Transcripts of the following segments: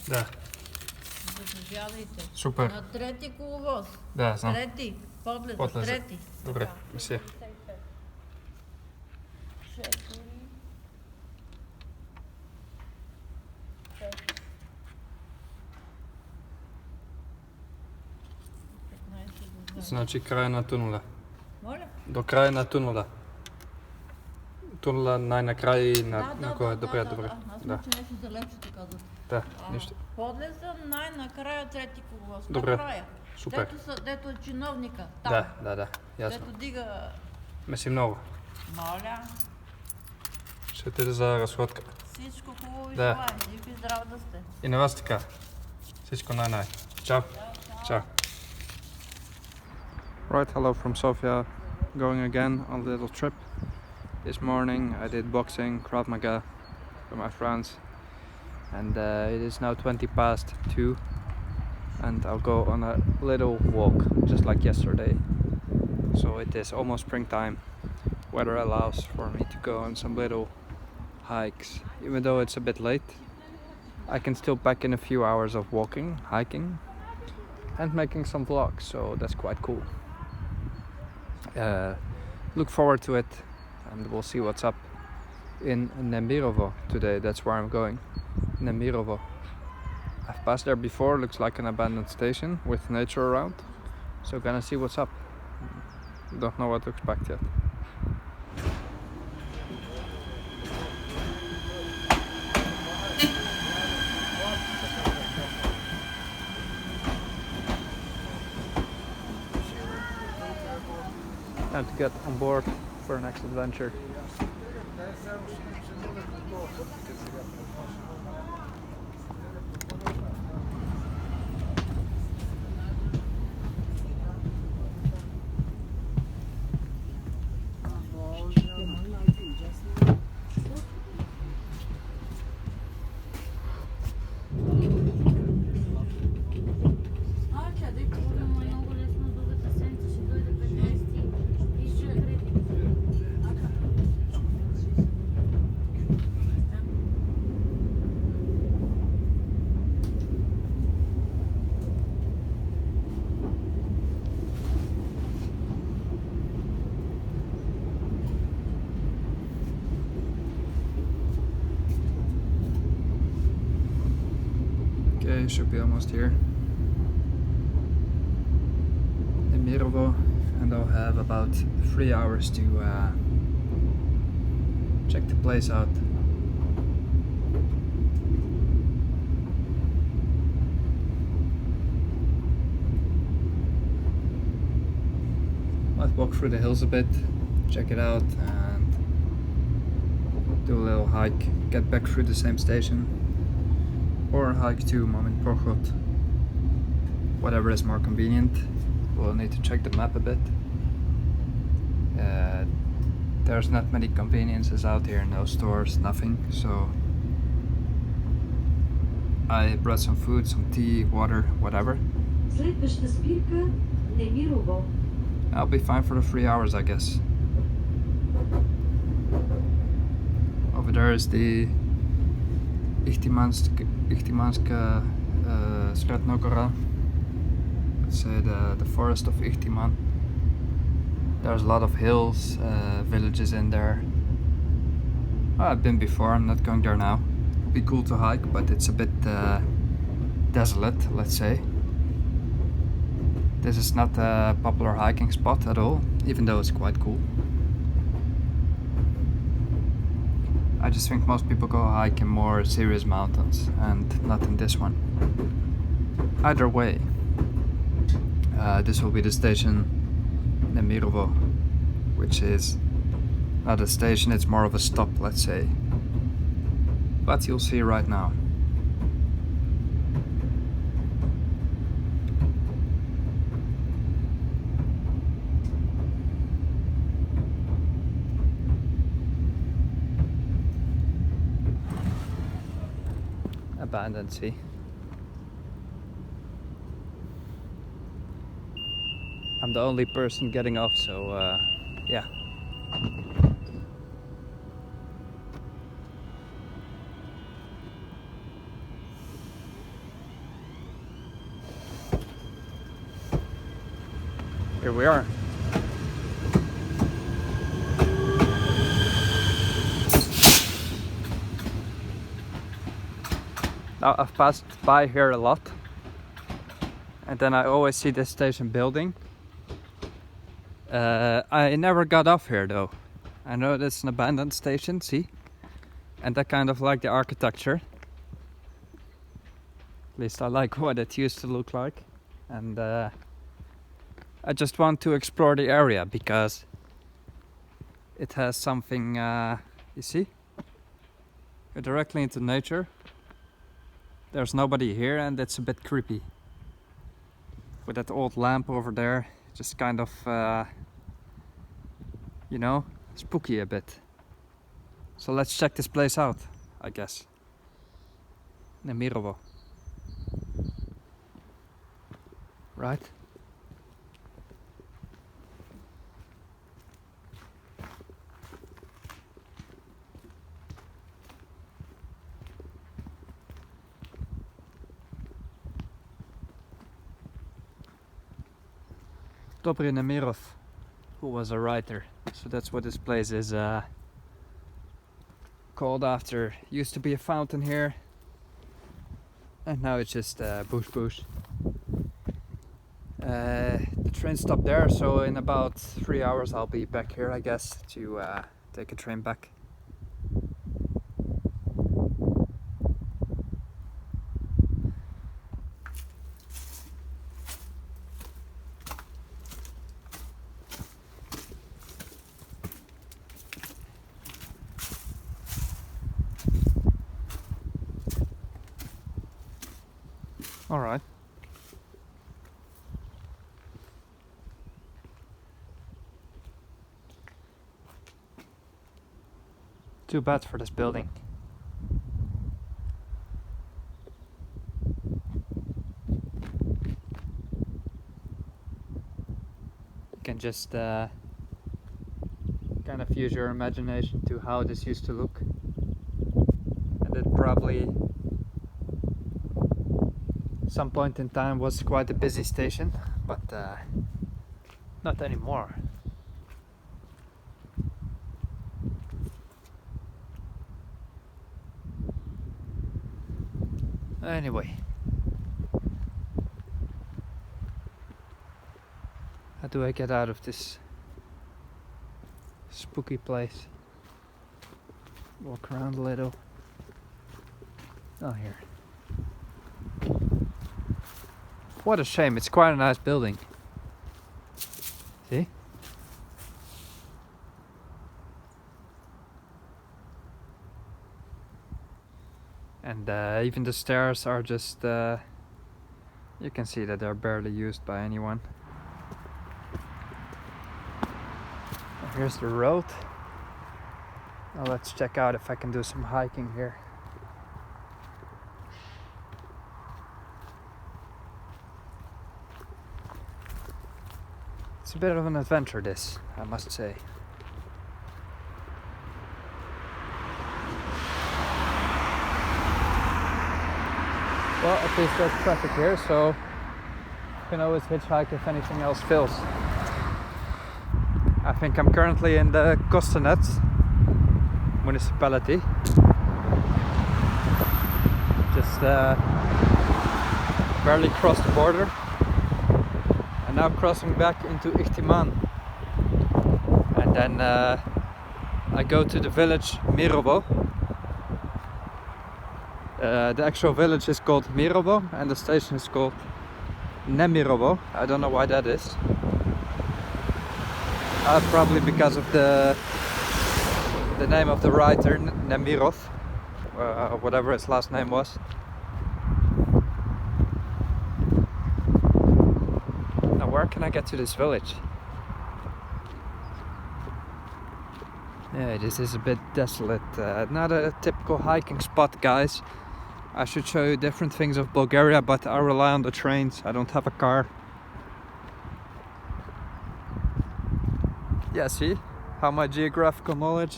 Да. Заповядайте. Супер. На трети коловоз. Да, знам. Трети. Подлеза. Подлеза. Трети. Добре, мисля. 4. 5. 15 до 20. Значи края на тунела. Моля? До края на тунела. Тунела най-накрая и на кое. Добре, добре. Аз Да. мисля, че нещо за лепчето казват. Да, нищо. Подлеза най-накрая трети коловоз. Добре. Накрая. Супер. Дето е чиновника. Там. Да, ясно. Дето дига... Меси много. Моля. Ще отида за разходка. Всичко хубаво ви Да. желая. Жив и здрав да сте. И на вас така. Всичко най-най. Чао. Ciao. Right, hello from Sofia. Going again on a little trip. This morning I did boxing, Krav Maga with my friends. And it is now 20 past 2. And I'll go on a little walk, just like yesterday. So it is almost springtime. Weather allows for me to go on some little hikes. Even though it's a bit late, I can still pack in a few hours of walking, hiking, and making some vlogs, so that's quite cool. Look forward to it, and we'll see what's up in Nemirovo today. That's where I'm going. Nemirovo. I've passed there before, looks like an abandoned station with nature around, so gonna see what's up. Don't know what to expect yet. Time to get on board for our next adventure. Къде много лесно другата седмица ще дойде 15 и ще реди. Okay, should be almost here. In Mirovo, and I'll have about 3 hours to check the place out. Might walk through the hills a bit, check it out, and do a little hike, get back through the same station, or hike to Moment Prochot. Whatever is more convenient. We'll need to check the map a bit. There's not many conveniences out here, no stores, nothing, so I brought some food, some tea, water, whatever. Следваща спирка Немирово. I'll be fine for the 3 hours, I guess. Over there is the Ichtimanska Sretnogora. Let's say the forest of Ichtiman. There's a lot of hills, villages in there. I've been before, I'm not going there now. It'd be cool to hike, but it's a bit desolate, let's say. This is not a popular hiking spot at all, even though it's quite cool. I just think most people go hike in more serious mountains and not in this one. Either way, this will be the station Nemirovo, which is not a station, it's more of a stop, let's say. But you'll see right now. Abandoned, see? I'm the only person getting off, so yeah. we are. Now I've passed by here a lot, and then I always see this station building. I never got off here though. I know it's an abandoned station, see? And I kind of like the architecture. At least I like what it used to look like. And I just want to explore the area because it has something, you see? You're directly into nature. There's nobody here and it's a bit creepy. With that old lamp over there, just kind of, you know, spooky a bit. So let's check this place out, I guess. Nemirovo. Right? Dobry Nemirov, who was a writer. So that's what this place is called after. Used to be a fountain here, and now it's just bush. The train stopped there, so in about 3 hours I'll be back here, I guess, to take a train back. All right. Too bad for this building. You can just kind of use your imagination to how this used to look. And it probably some point in time was quite a busy station, but not anymore. Anyway, how do I get out of this spooky place? Walk around a little. Oh, here. What a shame, it's quite a nice building. See? And even the stairs are just, you can see that they're barely used by anyone. Here's the road. Now let's check out if I can do some hiking here. It's a bit of an adventure, this, I must say. Well, at least there's traffic here, so you can always hitchhike if anything else fails. I think I'm currently in the Kostanec municipality. Just barely crossed the border. And now crossing back into Ichtiman. And then I go to the village Mirovo. The actual village is called Mirovo and the station is called Nemirovo. I don't know why that is. Probably because of the name of the writer, Nemirov, whatever his last name was. Now where can I get to this village? Yeah, this is a bit desolate. Not a typical hiking spot, guys. I should show you different things of Bulgaria, but I rely on the trains. I don't have a car. Yeah, see how my geographical knowledge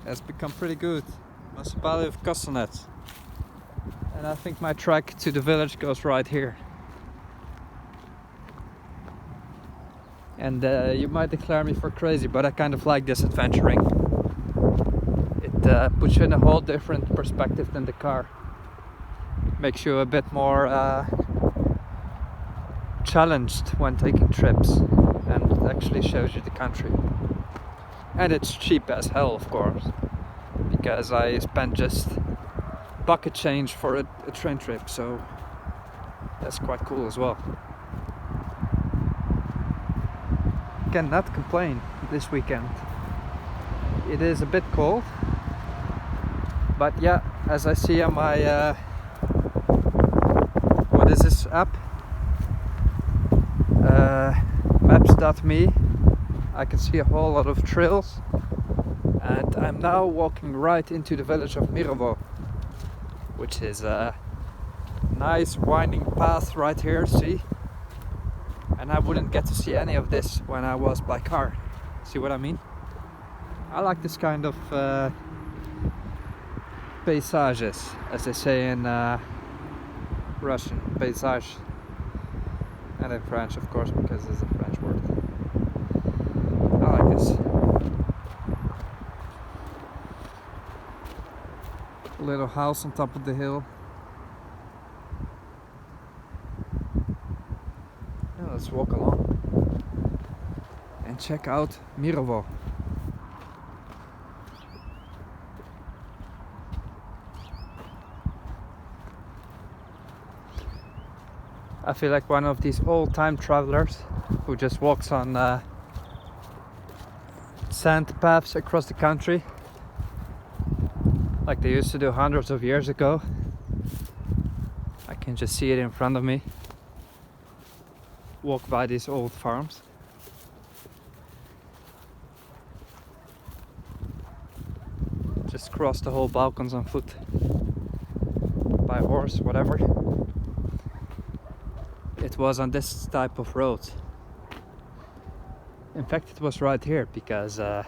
has become pretty good. Municipality of Kostanec. And I think my track to the village goes right here. And you might declare me for crazy, but I kind of like this adventuring. It puts you in a whole different perspective than the car. Makes you a bit more challenged when taking trips, and it actually shows you the country. And it's cheap as hell, of course, because I spent just bucket change for a train trip, so that's quite cool as well. Cannot complain this weekend. It is a bit cold, but yeah, as I see on my what is this app? Maps.me, I can see a whole lot of trails, and I'm now walking right into the village of Mirovo, which is a nice winding path right here, see? And I wouldn't get to see any of this when I was by car. See what I mean? I like this kind of paysages, as they say in Russian, paysage, and in French, of course, because it's a French word. I like this. Little house on top of the hill. Yeah, let's walk along and check out Mirovo. I feel like one of these old time travelers who just walks on sand paths across the country, like they used to do hundreds of years ago. I can just see it in front of me. Walk by these old farms. Just cross the whole Balkans on foot, by horse, whatever. It was on this type of road. In fact, it was right here because the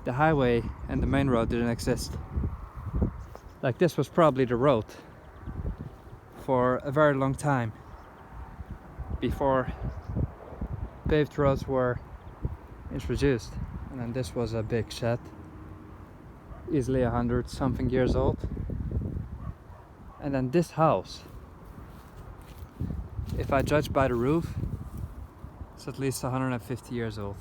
highway and the main road didn't exist. Like, this was probably the road for a very long time before paved roads were introduced. And then this was a big shed, easily 100 something years old. And then this house, if I judge by the roof, it's at least 150 years old.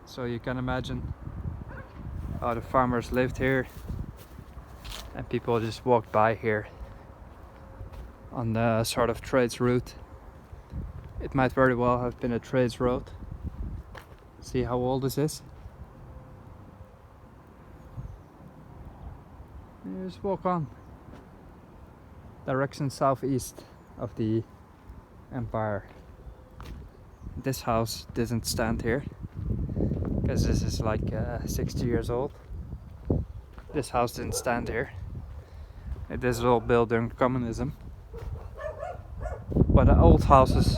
So you can imagine how the farmers lived here and people just walked by here on the sort of trades route. It might very well have been a trades road. See how old this is? You just walk on. Direction southeast of the empire. This house doesn't stand here because this is like 60 years old. This house didn't stand here. This is all built during communism. But the old houses,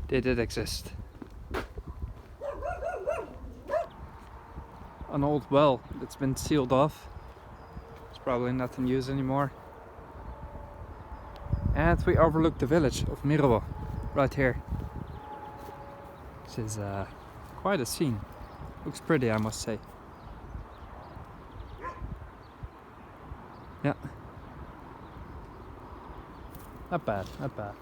they did exist. An old well that's been sealed off. It's probably not in use anymore. And we overlook the village of Mirovo right here. This is quite a scene. Looks pretty, I must say. Yeah. Not bad, not bad.